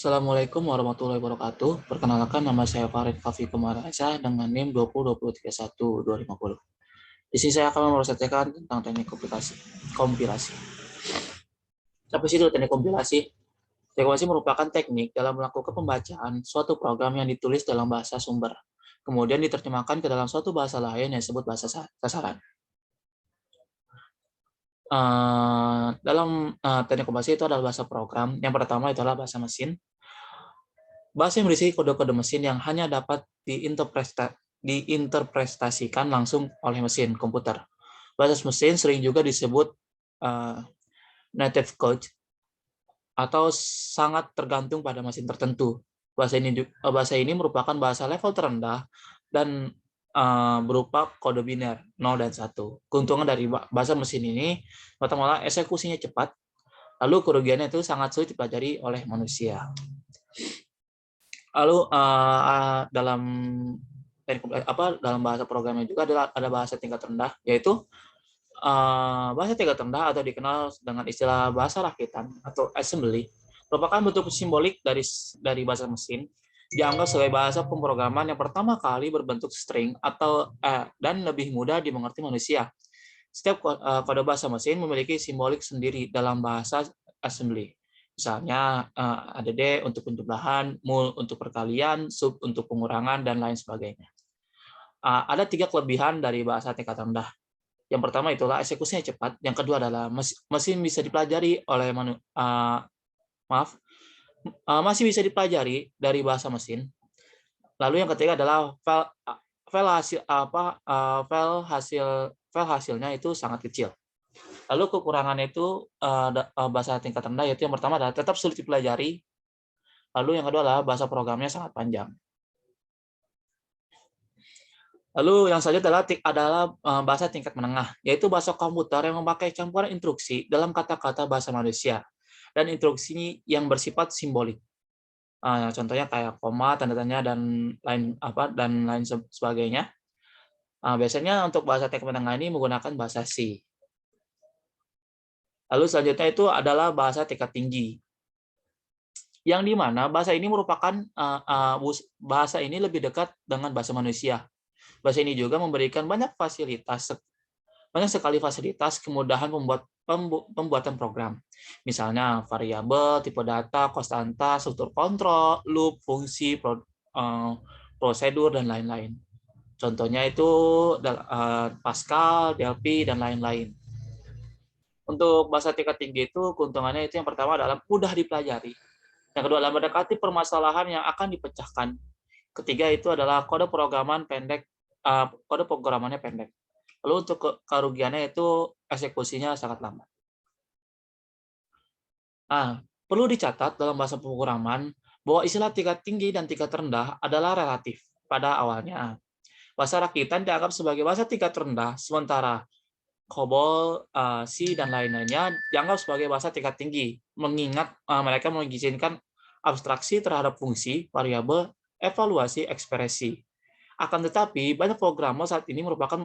Assalamualaikum warahmatullahi wabarakatuh. Perkenalkan, nama saya Farid Kafi Kumaraisa dengan NIM 202031-250. Di sini saya akan mempresentasikan tentang teknik kompilasi. Apa sih itu teknik kompilasi? Teknik kompilasi merupakan teknik dalam melakukan pembacaan suatu program yang ditulis dalam bahasa sumber, kemudian diterjemahkan ke dalam suatu bahasa lain yang disebut bahasa sasaran. Dalam teknik kompilasi itu adalah bahasa program. Yang pertama itu adalah bahasa mesin. Bahasa yang berisi kode-kode mesin yang hanya dapat diinterpretasikan langsung oleh mesin komputer. Bahasa mesin sering juga disebut native code atau sangat tergantung pada mesin tertentu. Bahasa ini merupakan bahasa level terendah dan berupa kode biner 0 dan 1. Keuntungan dari bahasa mesin ini pertama, eksekusinya cepat, lalu kerugiannya itu sangat sulit dipelajari oleh manusia. Lalu dalam bahasa programnya juga ada bahasa tingkat rendah, yaitu bahasa tingkat rendah atau dikenal dengan istilah bahasa rakitan atau assembly, merupakan bentuk simbolik dari bahasa mesin, dianggap sebagai bahasa pemrograman yang pertama kali berbentuk string atau dan lebih mudah dimengerti manusia. Setiap kode bahasa mesin memiliki simbolik sendiri dalam bahasa assembly. Misalnya ada D untuk penjumlahan, mul untuk perkalian, sub untuk pengurangan, dan lain sebagainya. Ada 3 kelebihan dari bahasa tingkat rendah. Yang pertama itulah eksekusinya cepat. Yang kedua adalah mesin bisa dipelajari oleh masih bisa dipelajari dari bahasa mesin. Lalu yang ketiga adalah file hasilnya itu sangat kecil. Lalu kekurangannya itu bahasa tingkat rendah, yaitu yang pertama adalah tetap sulit dipelajari. Lalu yang kedua adalah bahasa programnya sangat panjang. Lalu yang selanjutnya adalah bahasa tingkat menengah, yaitu bahasa komputer yang memakai campuran instruksi dalam kata-kata bahasa manusia dan instruksi yang bersifat simbolik. Contohnya kayak koma, tanda tanya, dan lain sebagainya. Biasanya untuk bahasa tingkat menengah ini menggunakan bahasa C. Lalu selanjutnya itu adalah bahasa tingkat tinggi, yang di mana bahasa ini merupakan bahasa ini lebih dekat dengan bahasa manusia. Bahasa ini juga memberikan banyak sekali fasilitas kemudahan pembuatan program. Misalnya variabel, tipe data, konstanta, struktur kontrol, loop, fungsi, prosedur, dan lain-lain. Contohnya itu Pascal, Delphi, dan lain-lain. Untuk bahasa tingkat tinggi itu keuntungannya itu yang pertama adalah mudah dipelajari. Yang kedua adalah mendekati permasalahan yang akan dipecahkan. Ketiga itu adalah kode programannya pendek. Lalu untuk kerugiannya itu eksekusinya sangat lambat. Perlu dicatat dalam bahasa pemrograman bahwa istilah tingkat tinggi dan tingkat rendah adalah relatif pada awalnya. Bahasa rakitan dianggap sebagai bahasa tingkat rendah, sementara COBOL, C, dan lain-lainnya dianggap sebagai bahasa tingkat tinggi, mengingat mereka mengizinkan abstraksi terhadap fungsi, variabel, evaluasi, ekspresi. Akan tetapi, banyak programmer saat ini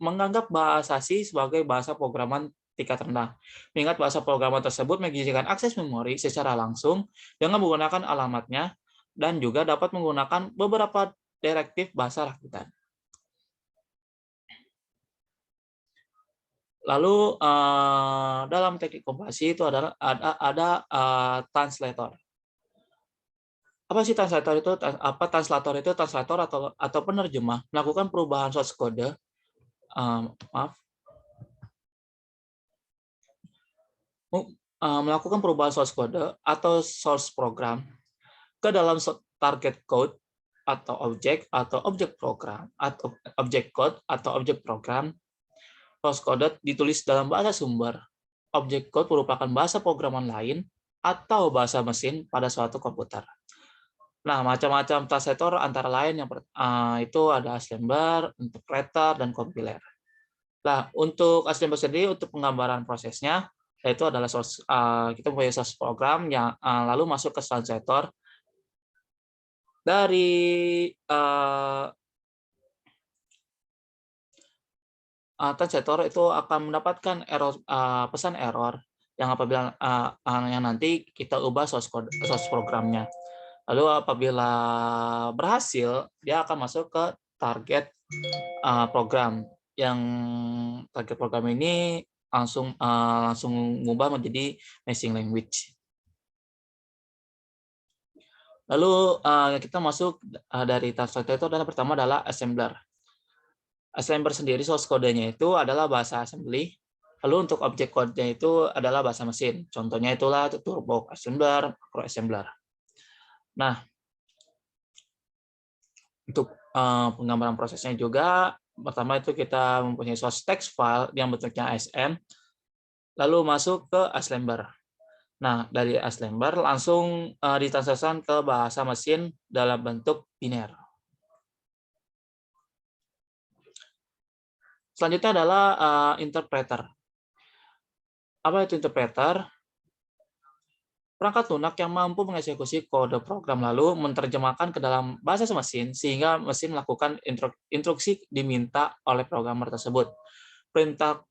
menganggap bahasa C sebagai bahasa programan tingkat rendah. Mengingat bahasa programan tersebut mengizinkan akses memori secara langsung dengan menggunakan alamatnya dan juga dapat menggunakan beberapa direktif bahasa rakitan. Lalu dalam teknik kompilasi itu ada translator. Apa sih translator itu? Translator itu translator atau penerjemah melakukan perubahan source code. Melakukan perubahan source code atau source program ke dalam target code atau objek program atau objek code atau objek program. Source code ditulis dalam bahasa sumber. Objek code merupakan bahasa programan lain atau bahasa mesin pada suatu komputer. Nah, macam-macam translator antara lain yang itu ada assembler, interpreter, dan compiler. Nah, untuk assembler sendiri untuk penggambaran prosesnya yaitu adalah kita punya source program yang lalu masuk ke translator. Dari translator itu akan mendapatkan pesan error yang apabila yang nanti kita ubah source programnya. Lalu apabila berhasil, dia akan masuk ke target program. Yang target program ini langsung mengubah menjadi machine language. Lalu kita masuk dari tahap selanjutnya itu adalah pertama adalah assembler. Assembler sendiri source kodenya itu adalah bahasa assembly. Lalu untuk objek code-nya itu adalah bahasa mesin. Contohnya itulah turbo assembler, macro assembler. Nah, untuk penggambaran prosesnya juga, pertama itu kita mempunyai source text file yang bentuknya ASM, lalu masuk ke assembler. Nah, dari assembler langsung ditranslasikan ke bahasa mesin dalam bentuk biner. Selanjutnya adalah interpreter. Apa itu interpreter? Perangkat lunak yang mampu mengeksekusi kode program lalu menerjemahkan ke dalam bahasa mesin sehingga mesin melakukan instruksi diminta oleh programmer tersebut. Perintah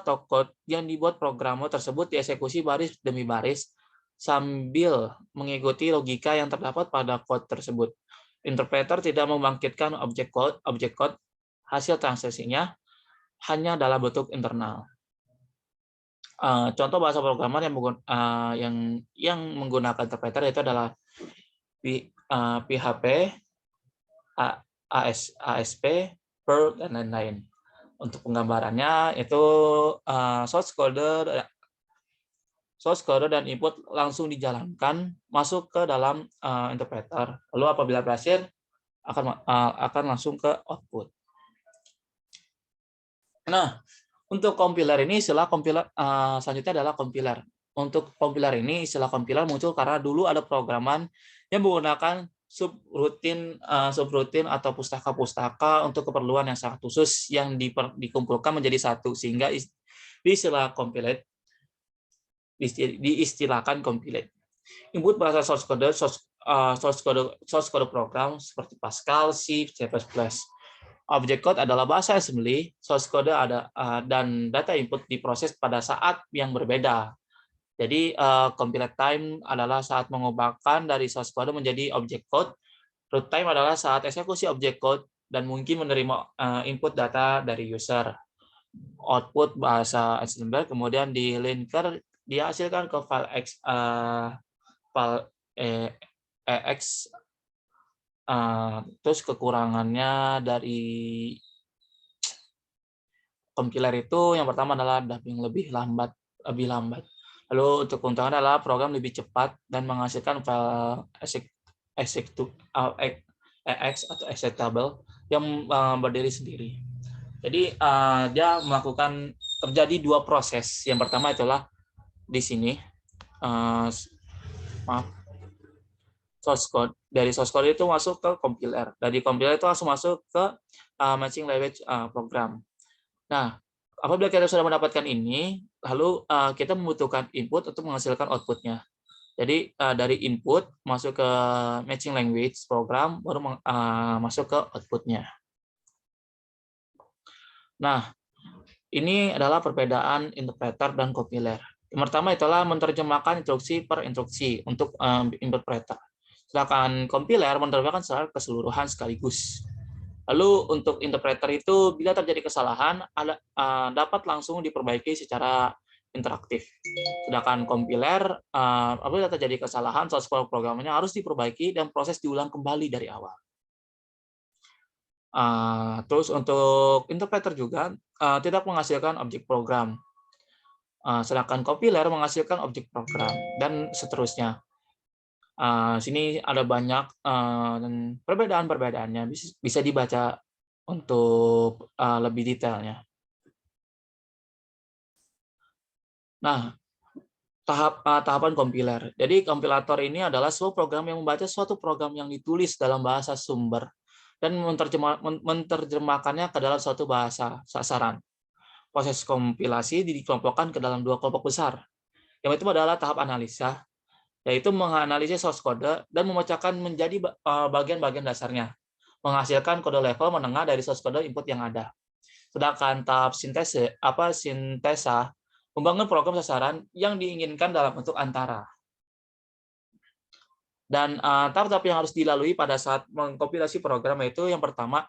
atau kode yang dibuat programmer tersebut dieksekusi baris demi baris sambil mengikuti logika yang terdapat pada kode tersebut. Interpreter tidak membangkitkan objek code hasil transaksinya hanya dalam bentuk internal. Contoh bahasa programmer yang menggunakan interpreter itu adalah PHP, ASP, Perl, dan lain-lain. Untuk penggambarannya itu source code dan input langsung dijalankan masuk ke dalam interpreter. Lalu apabila berhasil akan langsung ke output. Nah, untuk compiler ini istilah compiler selanjutnya adalah compiler. Untuk compiler ini istilah compiler muncul karena dulu ada programan yang menggunakan subrutin atau pustaka-pustaka untuk keperluan yang sangat khusus yang dikumpulkan menjadi satu sehingga diistilahkan compilate. Input bahasa source code program seperti Pascal, C, C++. Object code adalah bahasa assembly, source code dan data input diproses pada saat yang berbeda. Jadi compile time adalah saat mengubahkan dari source code menjadi object code. Root time adalah saat eksekusi object code dan mungkin menerima input data dari user. Output bahasa assembler kemudian di linker dihasilkan ke file ex. Terus kekurangannya dari compiler itu yang pertama adalah dubbing lebih lambat. Lalu untuk keuntungan adalah program lebih cepat dan menghasilkan file ex atau executable yang berdiri sendiri. Jadi dia terjadi dua proses. Yang pertama itulah di sini source code. Dari source code itu masuk ke compiler. Dari compiler itu langsung masuk ke matching language program. Nah, apabila kita sudah mendapatkan ini, lalu kita membutuhkan input untuk menghasilkan outputnya. Jadi dari input masuk ke matching language program, baru masuk ke outputnya. Nah, ini adalah perbedaan interpreter dan compiler. Yang pertama itulah menerjemahkan instruksi per instruksi untuk interpreter. Sedangkan compiler menerjemahkan secara keseluruhan sekaligus. Lalu untuk interpreter itu bila terjadi kesalahan dapat langsung diperbaiki secara interaktif. Sedangkan compiler apabila terjadi kesalahan source code programnya harus diperbaiki dan proses diulang kembali dari awal. Terus untuk interpreter juga tidak menghasilkan objek program. Sedangkan compiler menghasilkan objek program dan seterusnya. Sini ada banyak perbedaan-perbedaannya, bisa dibaca untuk lebih detailnya. Nah, tahapan compiler. Jadi kompilator ini adalah sebuah program yang membaca suatu program yang ditulis dalam bahasa sumber dan menerjemahkannya ke dalam suatu bahasa sasaran. Proses kompilasi dikelompokkan ke dalam dua kelompok besar. Yang itu adalah tahap analisa, yaitu menganalisis source code dan memecahkan menjadi bagian-bagian dasarnya, menghasilkan kode level menengah dari source code input yang ada. Sedangkan tahap sintesa membangun program sasaran yang diinginkan dalam bentuk antara. Dan tahap-tahap yang harus dilalui pada saat mengkompilasi program itu yang pertama,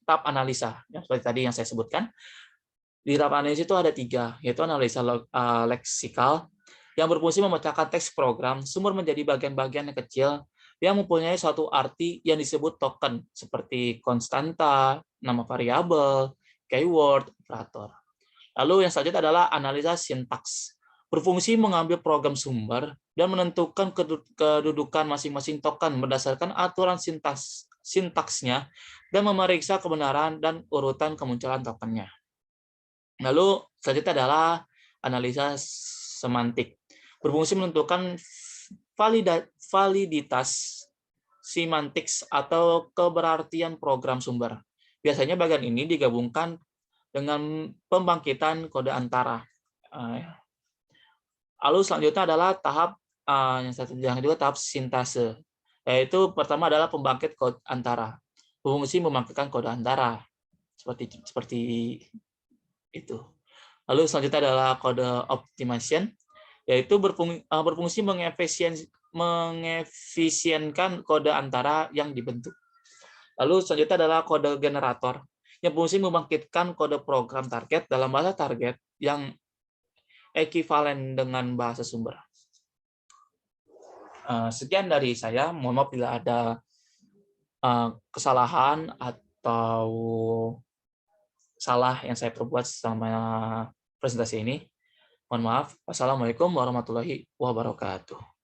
tahap analisa. Yang seperti tadi yang saya sebutkan. Di tahap analisa itu ada 3, yaitu analisa leksikal, yang berfungsi memecahkan teks program sumber menjadi bagian-bagian yang kecil yang mempunyai suatu arti yang disebut token, seperti konstanta, nama variabel, keyword, operator. Lalu yang selanjutnya adalah analisa sintaks. Berfungsi mengambil program sumber dan menentukan kedudukan masing-masing token berdasarkan aturan sintaksnya dan memeriksa kebenaran dan urutan kemunculan tokennya. Lalu selanjutnya adalah analisa semantik. Berfungsi menentukan validitas semantik atau keberartian program sumber. Biasanya bagian ini digabungkan dengan pembangkitan kode antara. Lalu selanjutnya adalah tahap yang kedua tahap sintase, yaitu pertama adalah pembangkit kode antara. Berfungsi membangkitkan kode antara seperti itu. Lalu selanjutnya adalah kode optimization, yaitu berfungsi mengefisienkan kode antara yang dibentuk. Lalu selanjutnya adalah kode generator, yang berfungsi membangkitkan kode program target dalam bahasa target yang ekivalen dengan bahasa sumber. Sekian dari saya. Mohon maaf bila ada kesalahan atau salah yang saya perbuat selama presentasi ini. Mohon maaf. Wassalamualaikum warahmatullahi wabarakatuh.